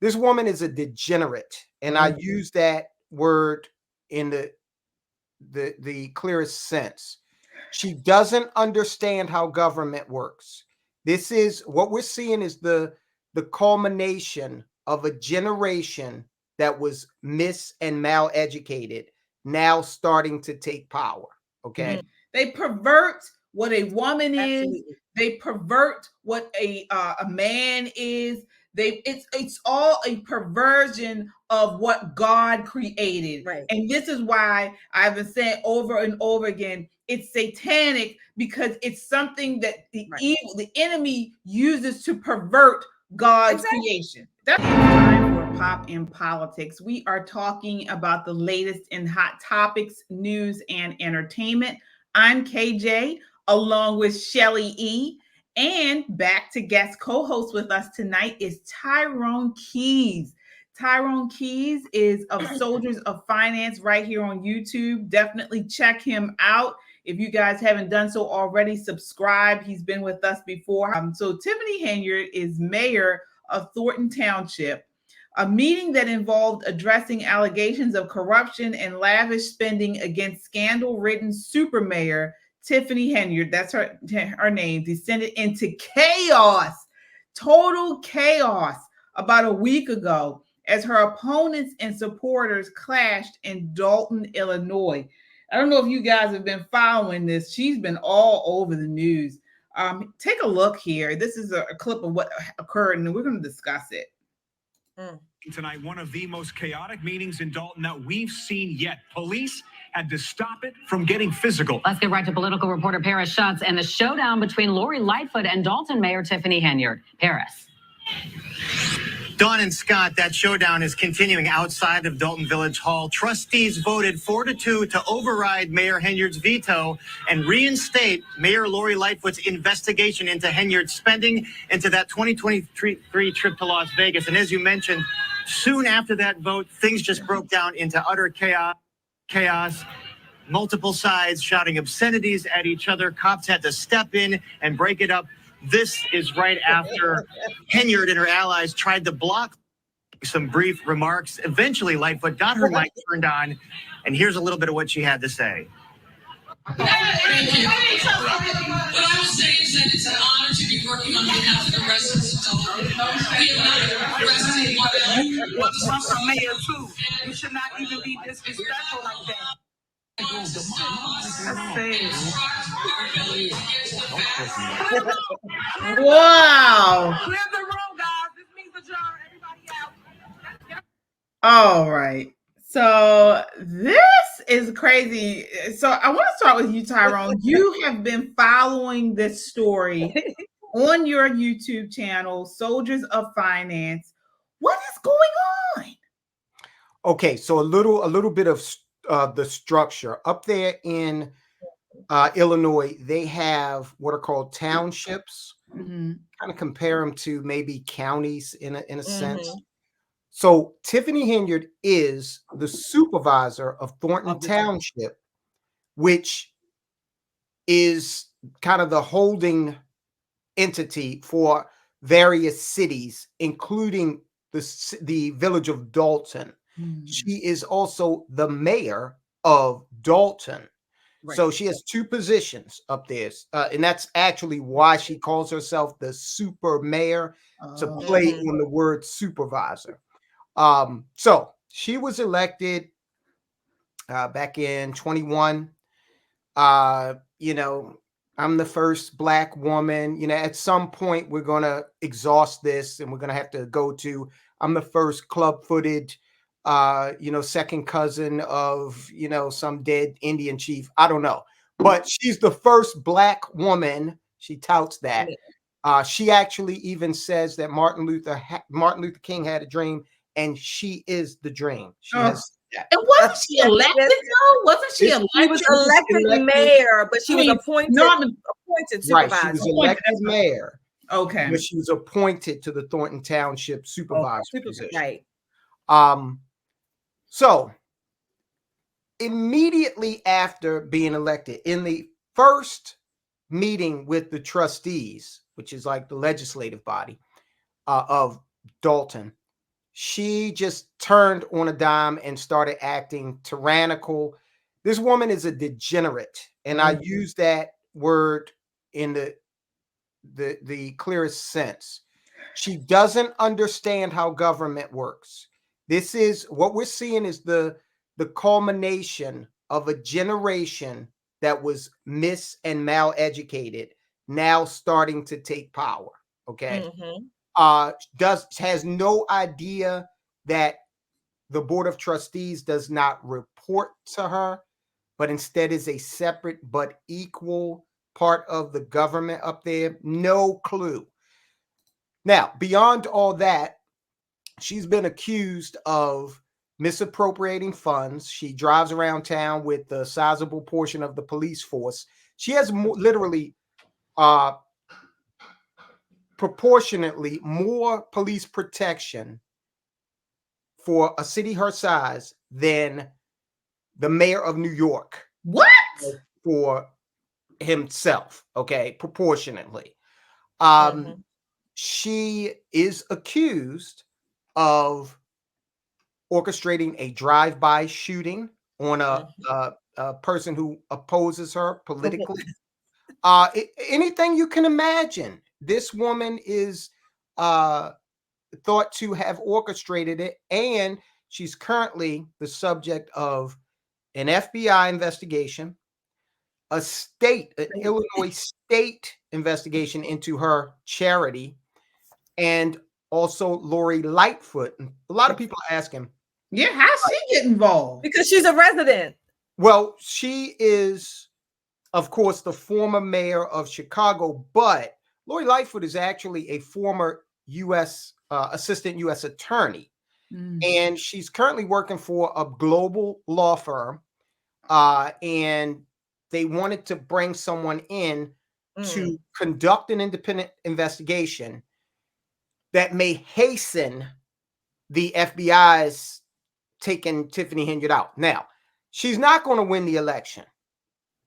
This woman is a degenerate, and I use that word in the clearest sense. She doesn't understand how government works. This is what we're seeing is the culmination of a generation that was and maleducated, now starting to take power. Okay. They pervert what a woman is. Absolutely. They pervert what a man is. It's all a perversion of what God created. Right. And this is why I've been saying over and over again, it's satanic, because it's something that the enemy uses to pervert God's creation. That's time for Pop in Politics. We are talking about the latest in hot topics, news, and entertainment. I'm KJ, along with Shelly E. And back to guest co-host with us tonight is Tyrone Keys. Tyrone Keys is of Soldiers of Finance right here on YouTube. Definitely check him out. If you guys haven't done so already, subscribe. He's been with us before. So Tiffany Henyard is mayor of Thornton Township. A meeting that involved addressing allegations of corruption and lavish spending against scandal-ridden super mayor Tiffany Henyard, that's her name, descended into chaos, total chaos, about a week ago as her opponents and supporters clashed in Dalton, Illinois. I don't know if you guys have been following this. She's been all over the news. Take a look here. This is a clip of what occurred, and we're going to discuss it. Tonight, one of the most chaotic meetings in Dalton that we've seen yet. Police had to stop it from getting physical. Let's get right to political reporter Paris Schutz and the showdown between Lori Lightfoot and Dalton Mayor Tiffany Henyard. Paris. Dawn and Scott, that showdown is continuing outside of Dalton Village Hall. Trustees voted 4-2 to override Mayor Henyard's veto and reinstate Mayor Lori Lightfoot's investigation into Henyard's spending into that 2023 trip to Las Vegas. And as you mentioned, soon after that vote, things just broke down into utter chaos. Multiple sides shouting obscenities at each other. Cops had to step in and break it up. This is right after Henyard and her allies tried to block some brief remarks. Eventually, Lightfoot got her mic turned on, and here's a little bit of what she had to say. What I will say is that it's an honor to be working on behalf of the residents of Dalton. We have not arrested one. Well, some mayor too. You should not even be disrespectful like that. Wow. Clear the room, guys. This means adjourn. Everybody out. All right. So this is crazy. So I want to start with you, Tyrone. You have been following this story on your YouTube channel, Soldiers of Finance. What is going on? Okay, so a little bit of the structure up there in Illinois. They have what are called townships. Kind of compare them to maybe counties in a sense. So Tiffany Henyard is the supervisor of Thornton Township, which is kind of the holding entity for various cities, including the village of Dalton. She is also the mayor of Dalton. Right. So she has two positions up there. And that's actually why she calls herself the super mayor, to play on the word supervisor. So she was elected back in 21. You know, I'm the first Black woman. You know, at some point we're going to exhaust this and we're going to have to go to, I'm the first club-footed, second cousin of, some dead Indian chief. I don't know. But she's the first Black woman. She touts that. She actually even says that Martin Luther King had a dream, and she is the dream. She has that. And wasn't she elected though? Wasn't she elected? She was elected mayor, but she was appointed supervisor. Right, she was elected mayor. Okay. But she was appointed to the Thornton Township supervisor position. Right. So immediately after being elected, in the first meeting with the trustees, which is like the legislative body of Dalton, she just turned on a dime and started acting tyrannical. This woman is a degenerate, and I use that word in the clearest sense. She doesn't understand how government works. This is what we're seeing is the culmination of a generation that was and maleducated now starting to take power. Okay. Has no idea that the board of trustees does not report to her, but instead is a separate but equal part of the government up there. No clue. Now, beyond all that, she's been accused of misappropriating funds. She drives around town with a sizable portion of the police force. She has literally proportionately more police protection for a city her size than the mayor of New York. What? For himself, okay, proportionately. She is accused of orchestrating a drive-by shooting on a person who opposes her politically. Anything you can imagine. This woman is thought to have orchestrated it, and she's currently the subject of an FBI investigation, an Illinois state investigation into her charity, and also Lori Lightfoot. And a lot of people are asking, yeah, how's she get involved? Because she's a resident. Well, she is, of course, the former mayor of Chicago, but Lori Lightfoot is actually a former U.S. Assistant U.S. attorney, and she's currently working for a global law firm, and they wanted to bring someone in to conduct an independent investigation that may hasten the FBI's taking Tiffany Henyard out. Now, she's not going to win the election,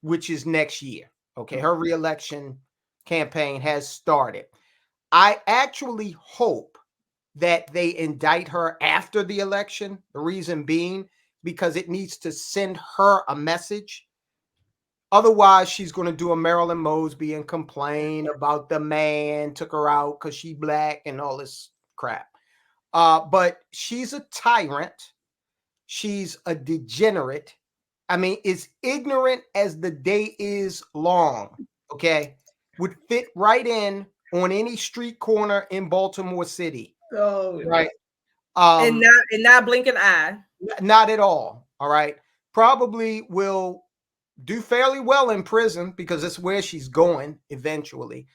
which is next year. Okay, her re-election campaign has started. I actually hope that they indict her after the election. The reason being because it needs to send her a message. Otherwise, she's going to do a Marilyn Mosby and complain about the man took her out because she black and all this crap. But she's a tyrant. She's a degenerate. I mean, as ignorant as the day is long, okay, would fit right in on any street corner in Baltimore City. Oh, right. And not blink an eye. Not at all. All right. Probably will do fairly well in prison because that's where she's going eventually.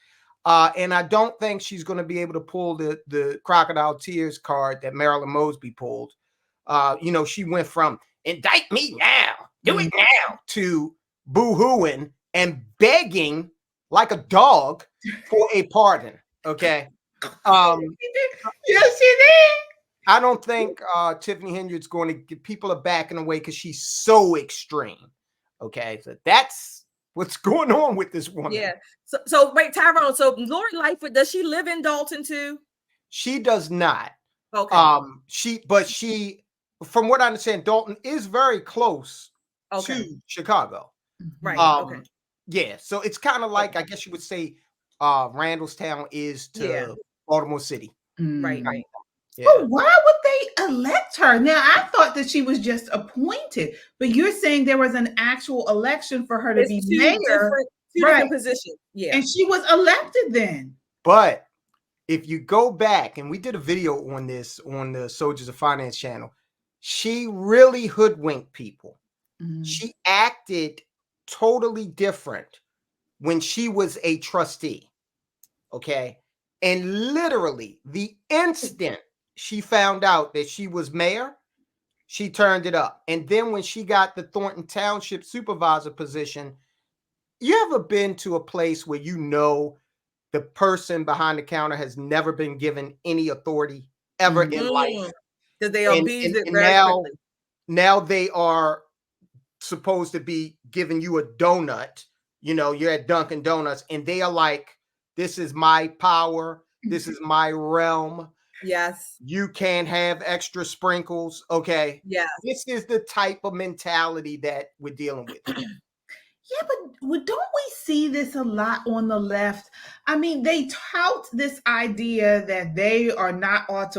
And I don't think she's going to be able to pull the crocodile tears card that Marilyn Mosby pulled. She went from indict me now, do it now, to boo-hooing and begging like a dog for a pardon. Okay. Yes, she did. I don't think Tiffany Henyard's going to get people are backing away because she's so extreme. Okay, so that's what's going on with this woman. Yeah. So wait, Tyrone. So Lori Lightfoot, does she live in Dalton too? She does not. Okay. She, from what I understand, Dalton is very close to Chicago. Right. Okay. Yeah. So it's kind of like I guess you would say Randallstown is to Baltimore City. Right. Right. Yeah. But why would they elect her? Now, I thought that she was just appointed, but you're saying there was an actual election for her to be mayor. Two different positions. Yeah. And she was elected then. But if you go back, and we did a video on this on the Soldiers of Finance channel, she really hoodwinked people. She acted totally different when she was a trustee. Okay. And literally the instant she found out that she was mayor, she turned it up. And then when she got the Thornton Township supervisor position, you ever been to a place where the person behind the counter has never been given any authority ever in life? Because they abuse it now they are supposed to be giving you a donut. You're at Dunkin' Donuts, and they are like, this is my power. This is my realm. Yes. You can't have extra sprinkles. Okay. Yes. This is the type of mentality that we're dealing with. Yeah, but don't we see this a lot on the left? I mean, they tout this idea that they are not what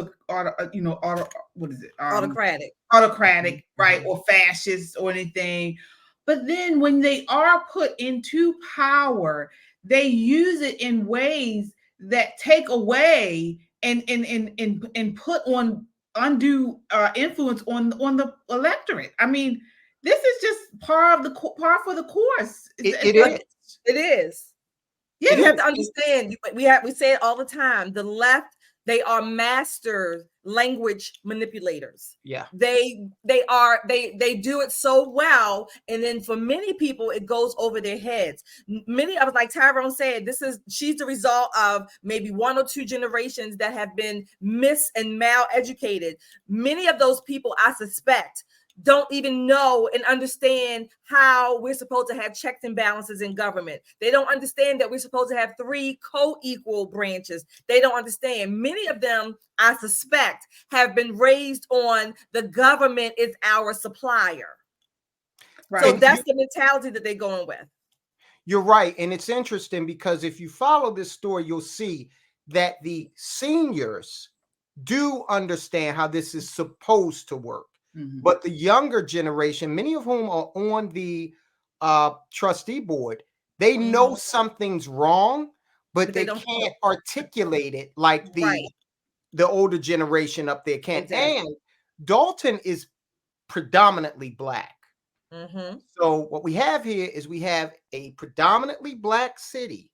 is it? Autocratic. Autocratic, right? Or fascist or anything. But then when they are put into power, they use it in ways that take away and put on undue influence on the electorate. I mean, this is just par for the course. It is. It is. Yeah, you have to understand. We say it all the time. The left, they are master language manipulators. Yeah, they do it so well, and then for many people, it goes over their heads. Many of us, like Tyrone said, she's the result of maybe 1 or 2 generations that have been and mal-educated. Many of those people, I suspect, don't even know and understand how we're supposed to have checks and balances in government. They don't understand that we're supposed to have 3 co-equal branches. They don't understand. Many of them, I suspect, have been raised on the government is our supplier. Right. So that's the mentality that they're going with. You're right. And it's interesting because if you follow this story, you'll see that the seniors do understand how this is supposed to work. But the younger generation, many of whom are on the trustee board, they know something's wrong, but they can't articulate it like the older generation up there can. Exactly. And Dalton is predominantly Black. So what we have here is we have a predominantly Black city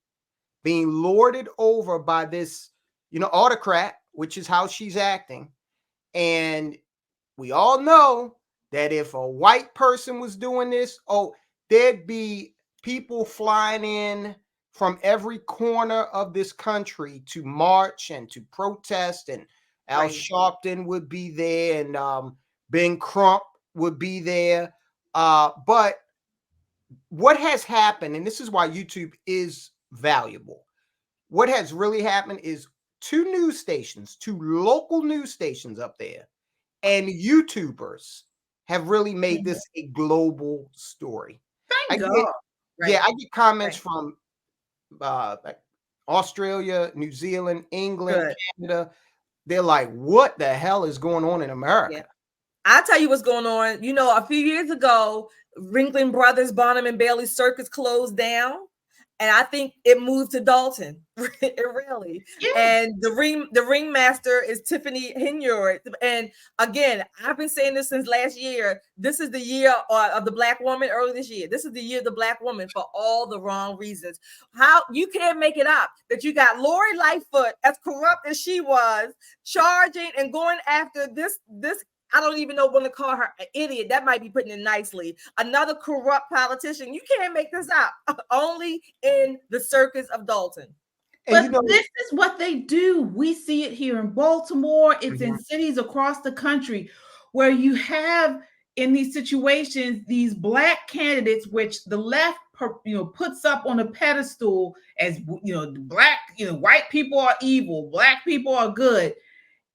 being lorded over by this, autocrat, which is how she's acting. And we all know that if a white person was doing this, there'd be people flying in from every corner of this country to march and to protest. And Al Sharpton would be there, and Ben Crump would be there. But what has happened, and this is why YouTube is valuable, what has really happened is 2 local news stations up there, and YouTubers have really made this a global story. Thank God. Yeah, I get comments from Australia, New Zealand, England, Canada. They're like, what the hell is going on in America? Yeah. I'll tell you what's going on. A few years ago, Ringling Brothers, Barnum and Bailey Circus closed down. And I think it moved to Dalton. It really. Yeah. And the ringmaster is Tiffany Henyard. And again, I've been saying this since last year. This is the year of the Black woman. Early this year, this is the year of the Black woman for all the wrong reasons. How you can't make it up that you got Lori Lightfoot, as corrupt as she was, charging and going after this. I don't even know when to call her an idiot. That might be putting it nicely. Another corrupt politician. You can't make this up. Only in the circus of Dalton. But this is what they do. We see it here in Baltimore. It's in cities across the country where you have, in these situations, these Black candidates, which the left, puts up on a pedestal as, Black, white people are evil, Black people are good.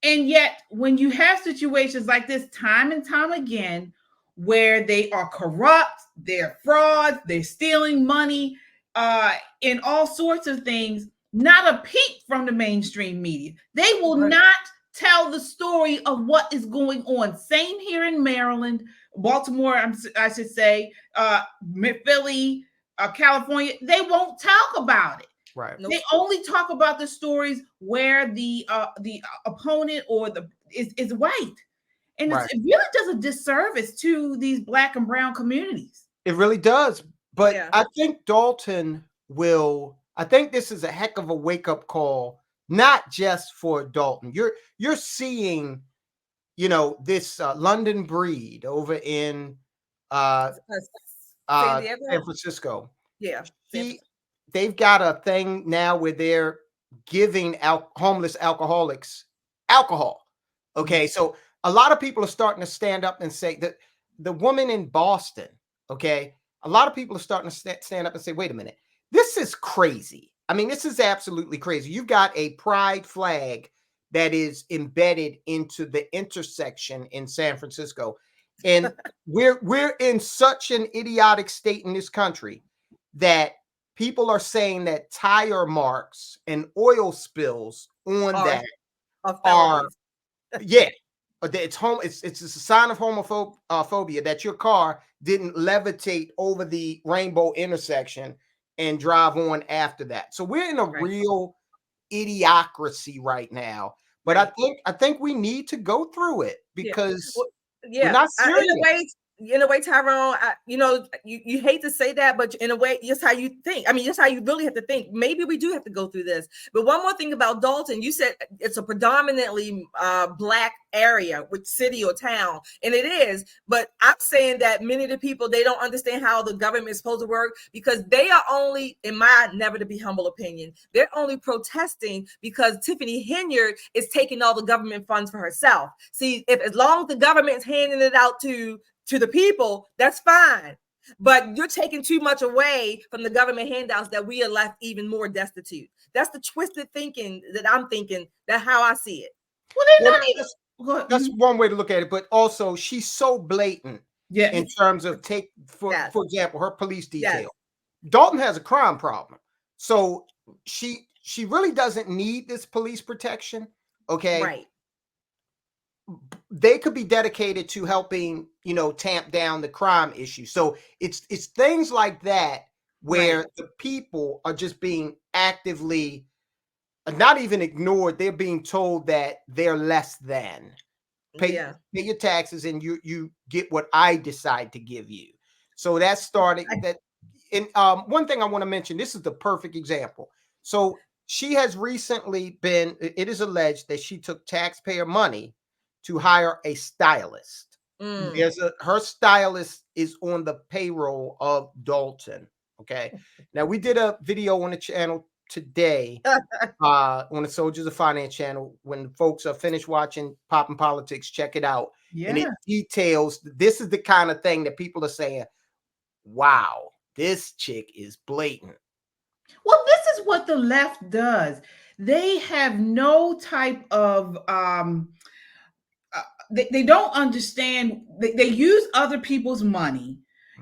And yet, when you have situations like this time and time again, where they are corrupt, they're frauds, they're stealing money, and all sorts of things, not a peep from the mainstream media. They will not tell the story of what is going on. Same here in Maryland, Baltimore, I should say, Philly, California. They won't talk about it. Right. They only talk about the stories where the opponent or is white, and it really does a disservice to these Black and brown communities. It really does. But I think Dalton will. I think this is a heck of a wake up call, not just for Dalton. You're seeing, this London breed over in San Francisco. Yeah. They've got a thing now where they're giving homeless alcoholics alcohol. Okay, so a lot of people are starting to stand up and say that the woman in Boston, okay, a lot of people are starting to stand up and say, wait a minute, this is crazy. I mean, this is absolutely crazy. You've got a pride flag that is embedded into the intersection in San Francisco. And we're in such an idiotic state in this country that people are saying that tire marks and oil spills on that are yeah, it's a sign of homophobia that your car didn't levitate over the rainbow intersection and drive on after that. So we're in a real idiocracy right now. But I think we need to go through it because we're not serious. In a way, Tyrone, you hate to say that, but in a way, just how you think. I mean, just how you really have to think. Maybe we do have to go through this. But one more thing about Dalton, you said it's a predominantly Black area, which city or town, and it is. But I'm saying that many of the people, they don't understand how the government is supposed to work because they are only, in my never to be humble opinion, they're only protesting because Tiffany Henyard is taking all the government funds for herself. See, if as long as the government's handing it out to the people, that's fine. But you're taking too much away from the government handouts that we are left even more destitute. That's the twisted thinking that I'm thinking. That's how I see it. Well, that's one way to look at it. But also, she's so blatant in terms of for example, her police detail. Yes. Dalton has a crime problem. So she really doesn't need this police protection. Okay. Right. They could be dedicated to helping, tamp down the crime issue. So it's things like that where the people are just being actively, not even ignored. They're being told that they're less than. Pay your taxes and you get what I decide to give you. So that's starting that. And one thing I want to mention, this is the perfect example. So she has recently it is alleged that she took taxpayer money to hire a stylist. Her stylist is on the payroll of Dalton. Okay. Now we did a video on the channel today on the Soldiers of Finance channel. When folks are finished watching Poppin' Politics, check it out. Yeah. And it details, this is the kind of thing that people are saying, wow, this chick is blatant. Well, this is what the left does. They have no type of they don't understand. They use other people's money,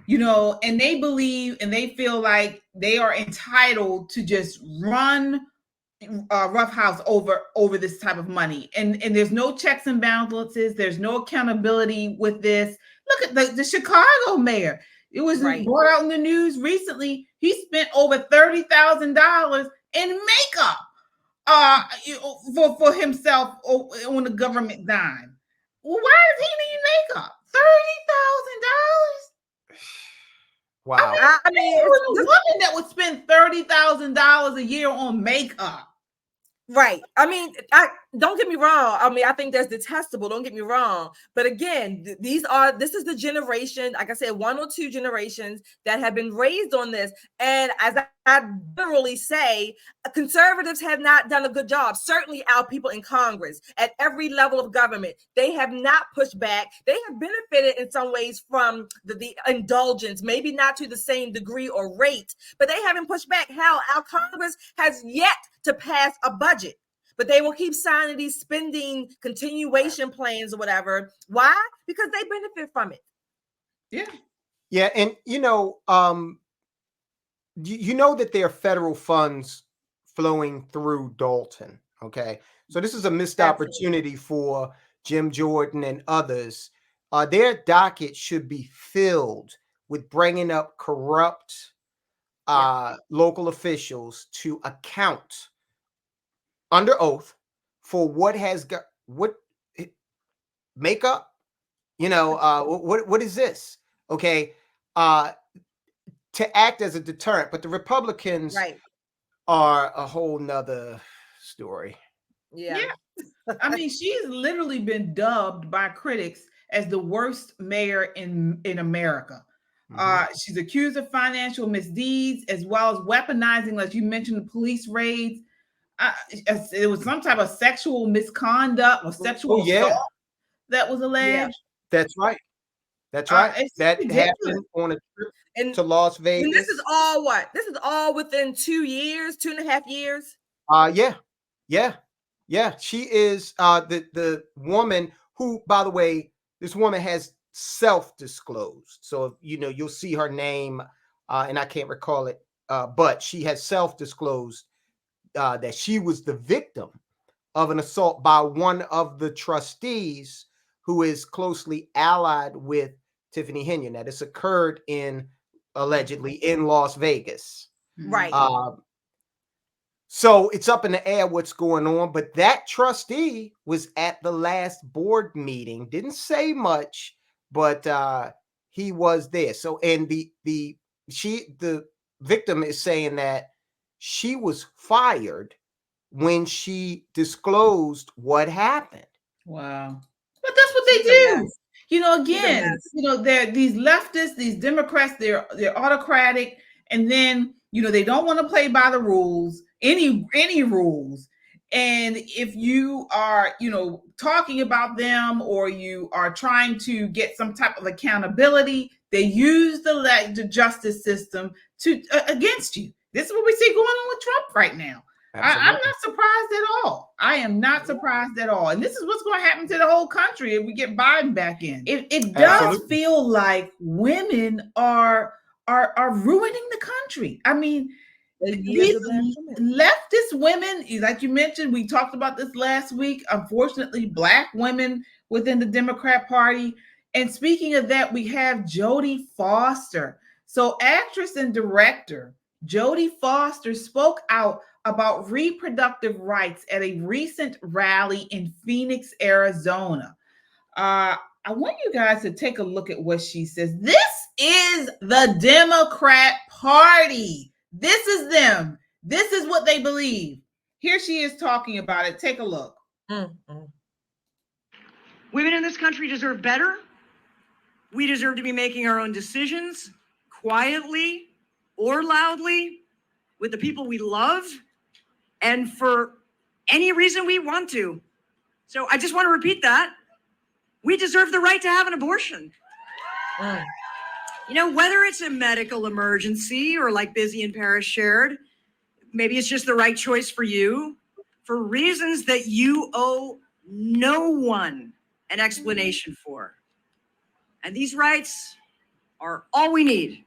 and they believe and they feel like they are entitled to just run roughhouse over this type of money. And there's no checks and balances. There's no accountability with this. Look at the Chicago mayor. It was brought out in the news recently. He spent over $30,000 in makeup for himself on the government dime. Well, why does he need makeup? $30,000. Wow. I mean, it was a woman that would spend $30,000 a year on makeup. Right. I mean, don't get me wrong. I mean, I think that's detestable. Don't get me wrong. But again, this is the generation, like I said, one or two generations that have been raised on this. And as I literally say, conservatives have not done a good job. Certainly our people in Congress at every level of government, they have not pushed back. They have benefited in some ways from the indulgence, maybe not to the same degree or rate, but they haven't pushed back. How our Congress has yet to pass a budget. But they will keep signing these spending continuation plans or whatever. Why? Because they benefit from it. Yeah. Yeah. And, you know that there are federal funds flowing through Dalton. Okay. So this is a missed opportunity for Jim Jordan and others. Their docket should be filled with bringing up corrupt local officials to account under oath for what has got makeup, what is this? Okay. To act as a deterrent, but the Republicans are a whole nother story. Yeah. I mean, she's literally been dubbed by critics as the worst mayor in America. She's accused of financial misdeeds as well as weaponizing, like you mentioned, the police raids. It was some type of sexual misconduct or sexual assault that was alleged. That's right. That's right. That happened on a trip to Las Vegas. And this is all what? This is all within 2 years, 2.5 years? Yeah. Yeah, she is the woman who, by the way, this woman has self-disclosed. So you'll see her name, and I can't recall it, but she has self-disclosed that she was the victim of an assault by one of the trustees who is closely allied with Tiffany Henyard. Now, this occurred allegedly in Las Vegas. Right. So it's up in the air what's going on, but that trustee was at the last board meeting, didn't say much, but he was there. So, and the victim is saying that she was fired when she disclosed what happened. Wow. But that's what they do. Again, they're these leftists, these Democrats, they're autocratic, and then they don't want to play by the rules, any rules. And if you are, talking about them, or you are trying to get some type of accountability, they use the justice system against you. This is what we see going on with Trump right now. I'm not surprised at all. I am not surprised at all. And this is what's going to happen to the whole country if we get Biden back in. It does feel like women are ruining the country. I mean, these leftist women, like you mentioned, we talked about this last week. Unfortunately, Black women within the Democrat Party. And speaking of that, we have Jodie Foster. So actress and director Jodie Foster spoke out about reproductive rights at a recent rally in Phoenix, Arizona. I want you guys to take a look at what she says. This is the Democrat Party. This is them. This is what they believe. Here she is talking about it. Take a look. Mm-hmm. Women in this country deserve better. We deserve to be making our own decisions quietly or loudly with the people we love and for any reason we want to. So I just want to repeat that. We deserve the right to have an abortion. Whether it's a medical emergency or like Busy and Paris shared, maybe it's just the right choice for you for reasons that you owe no one an explanation for. And these rights are all we need.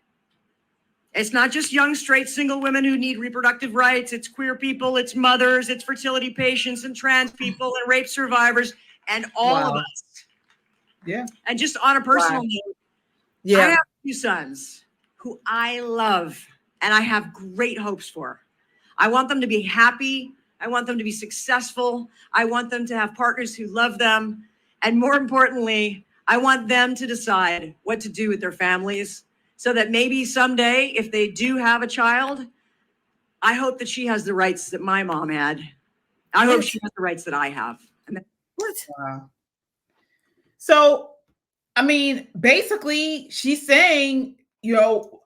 It's not just young, straight, single women who need reproductive rights. It's queer people, it's mothers, it's fertility patients and trans people and rape survivors and all of us. Yeah. And just on a personal note, I have 2 sons who I love and I have great hopes for. I want them to be happy. I want them to be successful. I want them to have partners who love them. And more importantly, I want them to decide what to do with their families, so that maybe someday, if they do have a child, I hope that she has the rights that my mom had. I hope she has the rights that I have. Wow. So, I mean, basically, she's saying,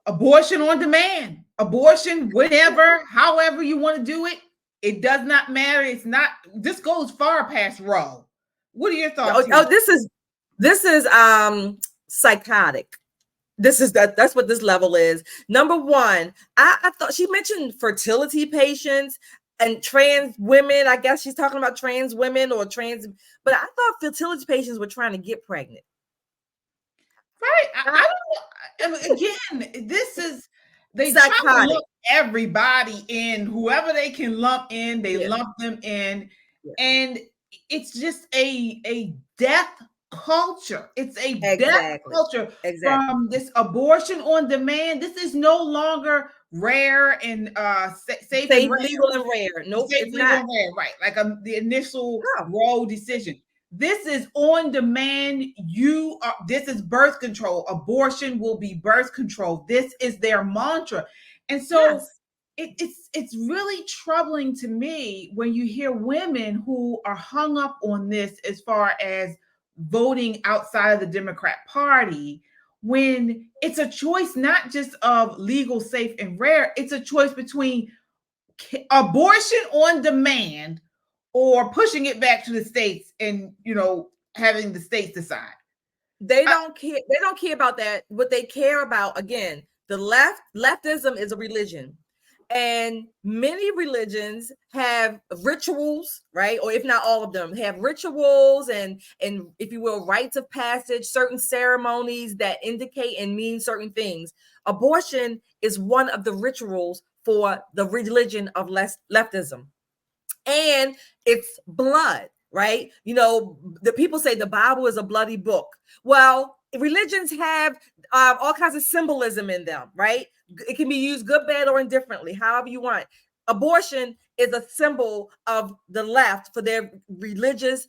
abortion on demand, abortion, whatever, however you want to do it. It does not matter. It's not. This goes far past Roe. What are your thoughts? This is psychotic. That's what this level is. Number one, I thought she mentioned fertility patients and trans women. I guess she's talking about trans women or trans, but I thought fertility patients were trying to get pregnant. Right. I don't know. Again, this is, they try to lump everybody in. Whoever they can lump in, they lump them in. Yeah. And it's just a death culture. It's a death culture from this abortion on demand. This is no longer rare and safe and legal and rare. Nope, it's not. Rare, right? Like the initial Roe decision. This is on demand. This is birth control. Abortion will be birth control. This is their mantra. And so it's really troubling to me when you hear women who are hung up on this as far as voting outside of the Democrat Party, when it's a choice not just of legal, safe, and rare. It's a choice between abortion on demand or pushing it back to the states and, having the states decide. They don't care. They don't care about that. What they care about, again, the leftism is a religion. And many religions have rituals, right? Or if not all of them, have rituals and if you will, rites of passage, certain ceremonies that indicate and mean certain things. Abortion is one of the rituals for the religion of leftism. And it's blood, right? You know, the people say the Bible is a bloody book. Well, religions have all kinds of symbolism in them, right? It can be used good, bad, or indifferently, however you want. Abortion is a symbol of the left for their religious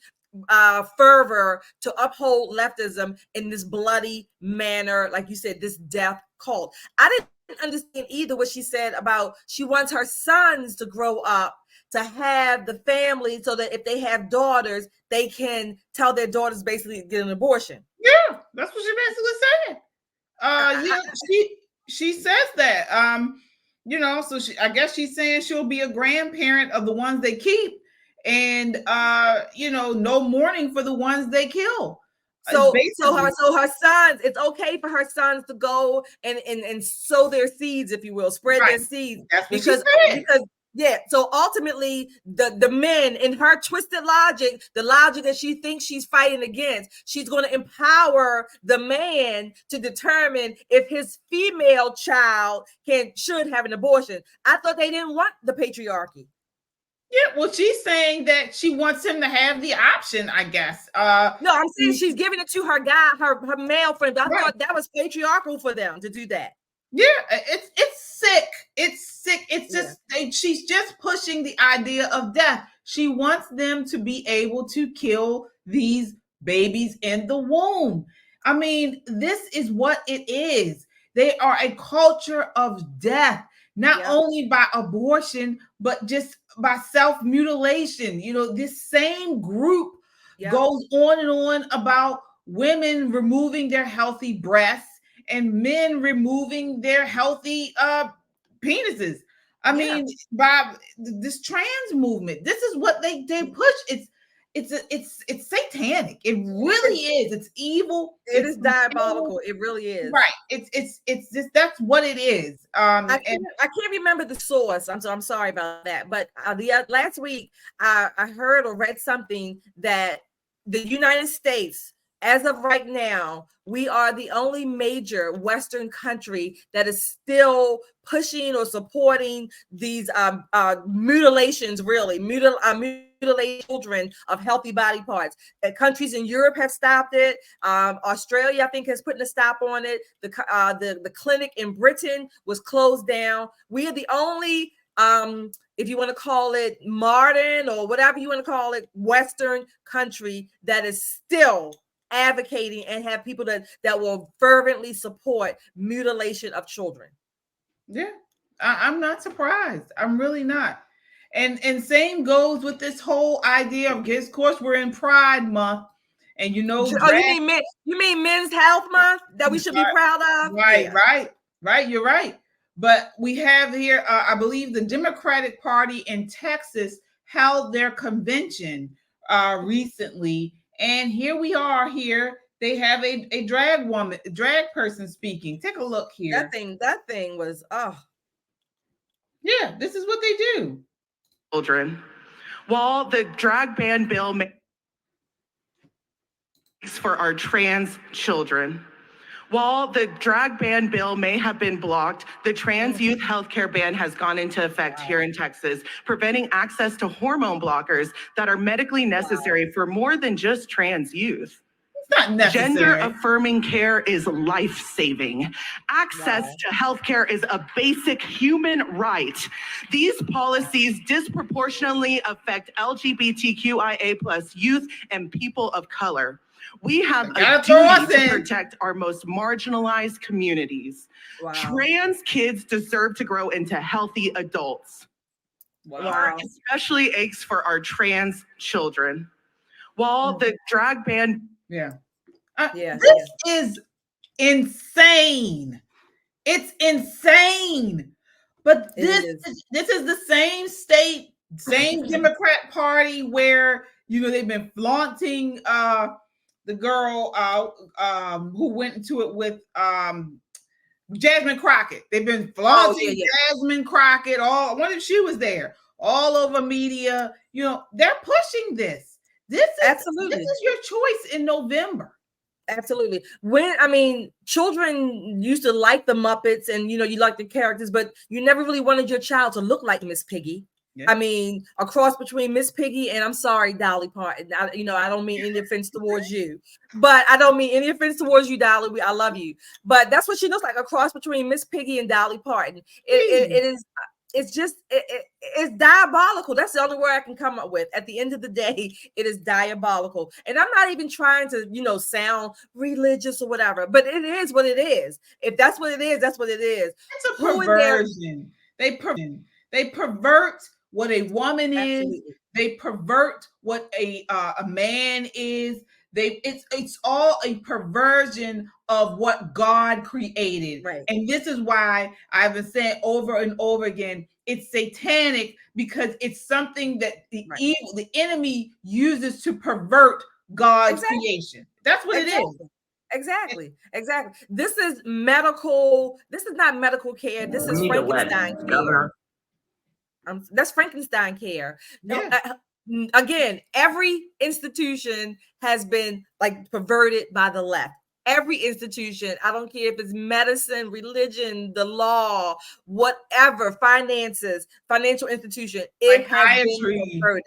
fervor to uphold leftism in this bloody manner, like you said, this death cult. I didn't understand either what she said about she wants her sons to grow up to have the family so that if they have daughters, they can tell their daughters basically get an abortion. Yeah, that's what she basically said. Yeah, she says that. You know, so I guess she's saying she'll be a grandparent of the ones they keep, and you know, no mourning for the ones they kill. So her sons, it's okay for her sons to go and sow their seeds, if you will, spread their seeds. That's what she said. Yeah, so ultimately, the men, in her twisted logic, the logic that she thinks she's fighting against, she's going to empower the man to determine if his female child should have an abortion. I thought they didn't want the patriarchy. Yeah, well, she's saying that she wants him to have the option, I guess. No, I'm saying she's giving it to her guy, her male friend. I thought that was patriarchal for them to do that. Yeah, it's sick. It's sick. It's just she's just pushing the idea of death. She wants them to be able to kill these babies in the womb. I mean, this is what it is. They are a culture of death, not only by abortion, but just by self-mutilation. You know, this same group goes on and on about women removing their healthy breasts and men removing their healthy penises. I mean, by this trans movement, this is what they push. It's satanic. It really is. It's evil. It is diabolical. It really is. Right. It's just that's what it is. I can't remember the source. I'm sorry about that. But last week I heard or read something that the United States, as of right now, we are the only major Western country that is still pushing or supporting these mutilations, really, mutilate children of healthy body parts. Countries in Europe have stopped it. Australia, I think, has put a stop on it. The clinic in Britain was closed down. We are the only, if you want to call it modern or whatever you want to call it, Western country that is still advocating and have people that will fervently support mutilation of children. Yeah, I'm not surprised. I'm really not. And same goes with this whole idea of, of course, we're in Pride Month, and you know, you mean Men's Health Month that we should be proud of? Right. You're right. But we have here, I believe, the Democratic Party in Texas held their convention recently. And here we are here. They have a drag person speaking. Take a look here. That thing was, yeah, this is what they do. Children. While the drag ban bill makes for our trans children. While the drag ban bill may have been blocked, the trans youth healthcare ban has gone into effect here in Texas, preventing access to hormone blockers that are medically necessary for more than just trans youth. It's not necessary. Gender-affirming care is life-saving. Access to healthcare is a basic human right. These policies disproportionately affect LGBTQIA+ youth and people of color. We have a duty to protect our most marginalized communities. Wow. Trans kids deserve to grow into healthy adults. Wow. Especially aches for our trans children. While the drag ban... This is insane. It's insane. But this is the same state, same Democrat Party where, you know, they've been flaunting the girl who went into it with Jasmine Crockett. They've been flaunting Jasmine Crockett. I wonder if she was there. All over media. You know, they're pushing this. This is your choice in November. Absolutely. Children used to like the Muppets and, you like the characters, but you never really wanted your child to look like Miss Piggy. Yeah. A cross between Miss Piggy and, I'm sorry, Dolly Parton. I don't mean any offense towards you, but I don't mean any offense towards you, Dolly. I love you. But that's what she looks like, a cross between Miss Piggy and Dolly Parton. It's diabolical. That's the only word I can come up with. At the end of the day, it is diabolical. And I'm not even trying to, sound religious or whatever, but it is what it is. If that's what it is, that's what it is. It's a perversion. They pervert what a woman is. They pervert what a man is. It's all a perversion of what God created. Right. And this is why I've been saying over and over again, it's satanic, because it's something that the enemy uses to pervert God's creation. That's what it is. Exactly. This is medical. This is not medical care. This is Frankenstein care. That's Frankenstein care. Yeah. Again, every institution has been perverted by the left. Every institution, I don't care if it's medicine, religion, the law, whatever, finances, financial institution, it has been perverted.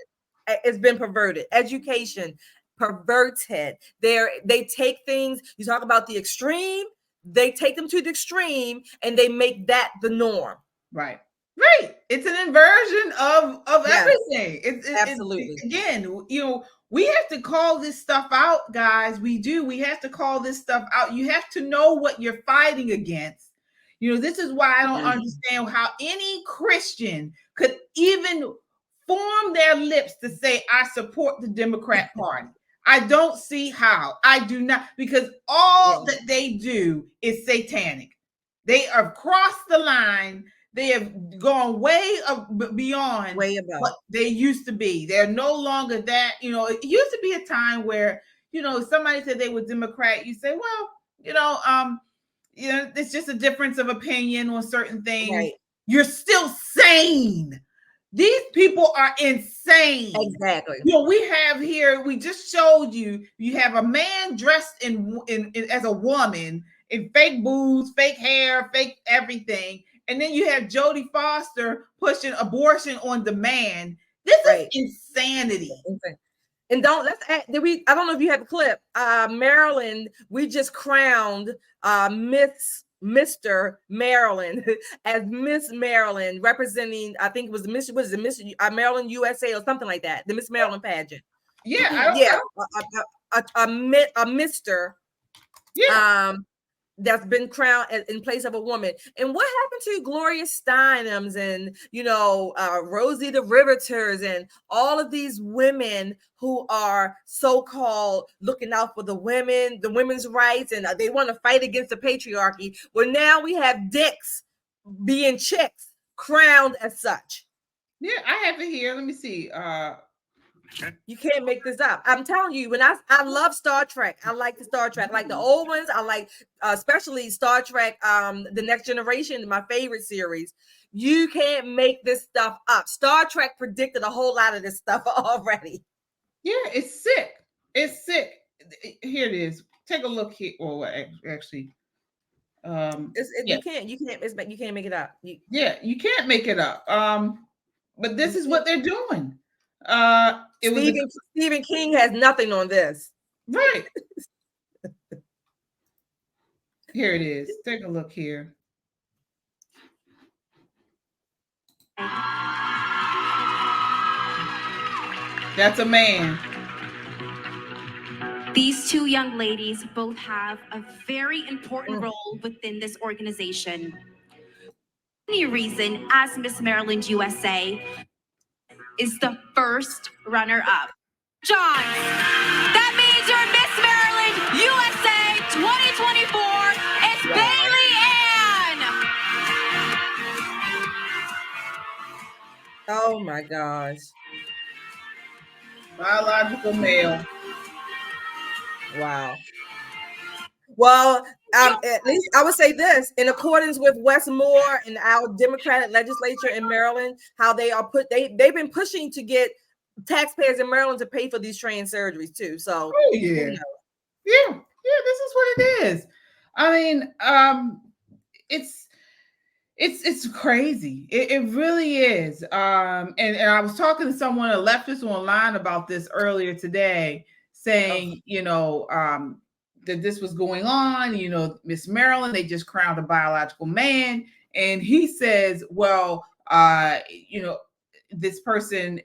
It's been perverted. Education, perverted. They take things, you talk about the extreme, they take them to the extreme and they make that the norm. Right. It's an inversion of everything. Absolutely. Again, we have to call this stuff out, guys. We do. We have to call this stuff out. You have to know what you're fighting against. This is why I don't understand how any Christian could even form their lips to say, I support the Democrat Party. I don't see how. I do not, because all that they do is satanic. They have crossed the line. They have gone way beyond what they used to be. They're no longer that. It used to be a time where, if somebody said they were Democrat, you say, well, it's just a difference of opinion on certain things. Right. You're still sane. These people are insane. Exactly. We just showed you have a man dressed in as a woman in fake boobs, fake hair, fake everything. And then you have Jodie Foster pushing abortion on demand. This is insanity. And I don't know if you have a clip. Maryland, we just crowned Mr. Maryland as Miss Maryland, representing, I think it was the Miss Maryland USA or something like that. The Miss Maryland pageant. Yeah. A Mr. That's been crowned in place of a woman. And what happened to Gloria Steinem's and Rosie the Riveters and all of these women who are so-called looking out for the women, the women's rights, and they want to fight against the patriarchy? Well, now we have dicks being chicks crowned as such. Yeah, I have it here. Let me see. You can't make this up. I'm telling you, when I love Star Trek. I like the Star Trek, like the old ones. I like especially Star Trek, The Next Generation, my favorite series. You can't make this stuff up. Star Trek predicted a whole lot of this stuff already. Yeah, it's sick. It's sick. Here it is. Take a look here. Well, actually, you can't make it up. You can't make it up. But this is what they're doing. Stephen King has nothing on this. Right. Here it is. Take a look here. That's a man. These two young ladies both have a very important role within this organization. The reason, as Miss Maryland USA, is the first runner-up. John, that means your Miss Maryland USA 2024 is Bailey Ann. Oh my gosh. Biological male. Wow. Well, At least I would say this, in accordance with Westmore and our Democratic legislature in Maryland, how they've been pushing to get taxpayers in Maryland to pay for these trans surgeries too. So yeah, this is what it is. I mean, it's crazy. It really is. And I was talking to someone, a leftist online, about this earlier today, saying, that this was going on. Miss Maryland, they just crowned a biological man, and he says, well, this person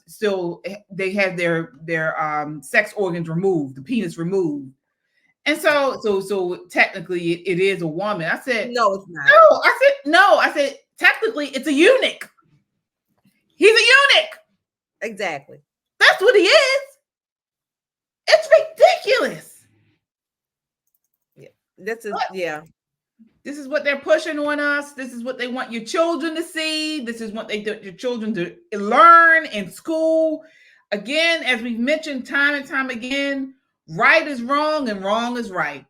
still, they have their sex organs removed, the penis removed. And so technically it is a woman. I said, no, it's not. No, I said, technically it's a eunuch. He's a eunuch. Exactly. That's what he is. It's ridiculous. This is what they're pushing on us. This is what they want your children to see. This is what they want your children to learn in school. Again, as we've mentioned time and time again, right is wrong and wrong is right.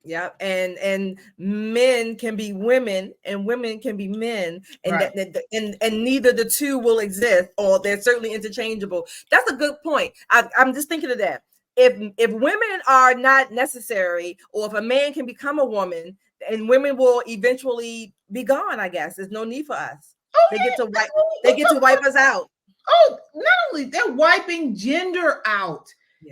Yeah, and men can be women and women can be men, and right. and neither the two will exist, or they're certainly interchangeable. That's a good point. I'm just thinking of that. If women are not necessary, or if a man can become a woman, and women will eventually be gone, I guess there's no need for us. They get to wipe us out. Oh, not only they're wiping gender out,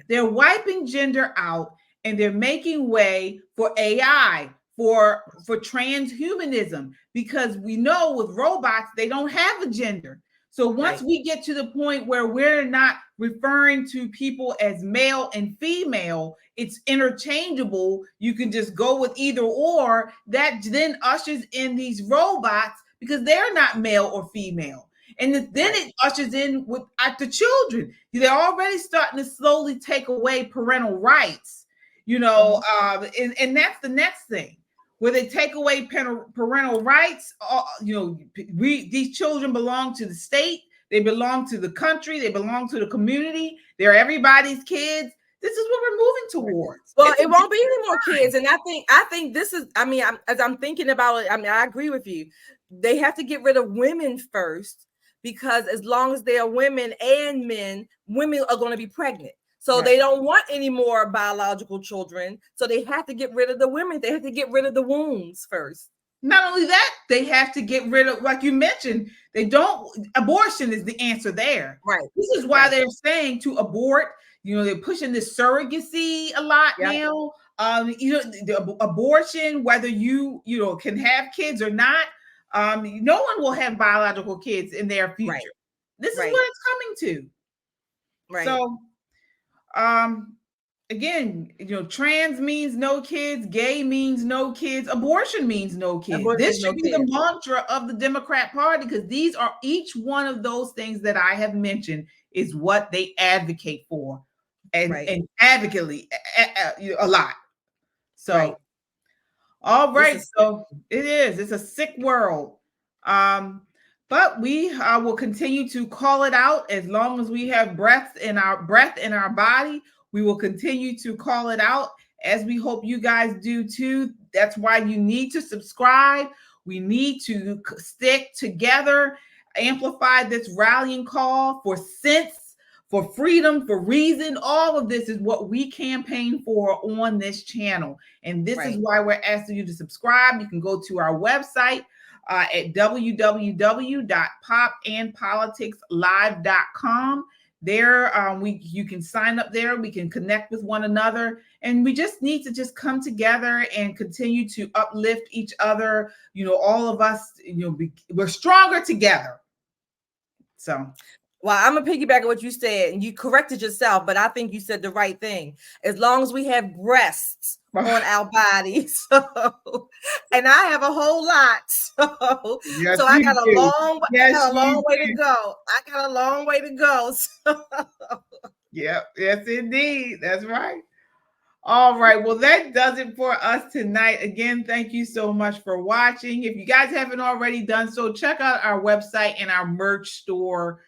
they're wiping gender out, and they're making way for AI, for transhumanism, because we know with robots they don't have a gender. So once we get to the point where we're not referring to people as male and female, it's interchangeable. You can just go with either or. That then ushers in these robots, because they're not male or female. And then it ushers in with the children. They're already starting to slowly take away parental rights, and that's the next thing. Where they take away parental rights, these children belong to the state, they belong to the country, they belong to the community, they're everybody's kids. This is what we're moving towards. Well, it won't be any more kids, and I think this is. I mean, as I'm thinking about it, I mean, I agree with you. They have to get rid of women first, because as long as they are women and men, women are going to be pregnant. So they don't want any more biological children. So they have to get rid of the women. They have to get rid of the wombs first. Not only that, they have to get rid of, like you mentioned, abortion is the answer there. Right. This is why they're saying to abort. They're pushing this surrogacy a lot now. The abortion, whether you can have kids or not, no one will have biological kids in their future. Right. This is what it's coming to. Right. So, again, trans means no kids, gay means no kids, abortion means no kids. This should be the mantra of the Democrat Party, because these are each one of those things that I have mentioned is what they advocate for, and advocately a lot. So, all right. So it's a sick world. But we will continue to call it out as long as we have breath in our body. We will continue to call it out, as we hope you guys do too. That's why you need to subscribe. We need to stick together, amplify this rallying call for sense, for freedom, for reason. All of this is what we campaign for on this channel. And this is why we're asking you to subscribe. You can go to our website at www.popandpoliticslive.com. There, you can sign up there. We can connect with one another, and we just need to just come together and continue to uplift each other. All of us, we're stronger together. So. Well, I'm gonna piggyback on what you said, and you corrected yourself, but I think you said the right thing. As long as we have breasts on our bodies, and I have a whole lot, so I got a long way to go. I got a long way to go. Yep, yes, indeed, that's right. All right, well, that does it for us tonight. Again, thank you so much for watching. If you guys haven't already done so, check out our website and our merch store.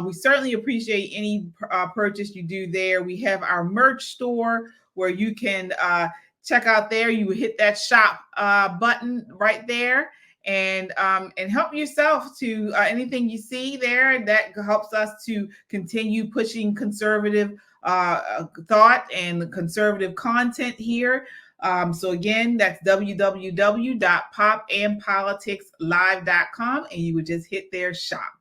We certainly appreciate any purchase you do there. We have our merch store where you can check out there. You would hit that shop button right there, and help yourself to anything you see there that helps us to continue pushing conservative thought and conservative content here. So again, that's www.popandpoliticslive.com, and you would just hit their shop.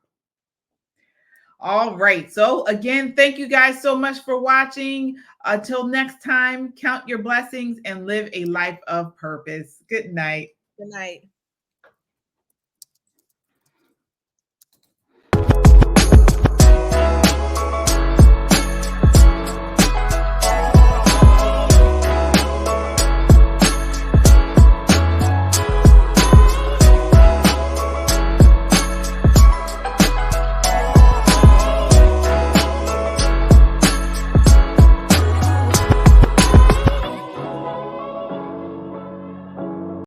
All right. So again, thank you guys so much for watching. Until next time, count your blessings and live a life of purpose. Good night. Good night.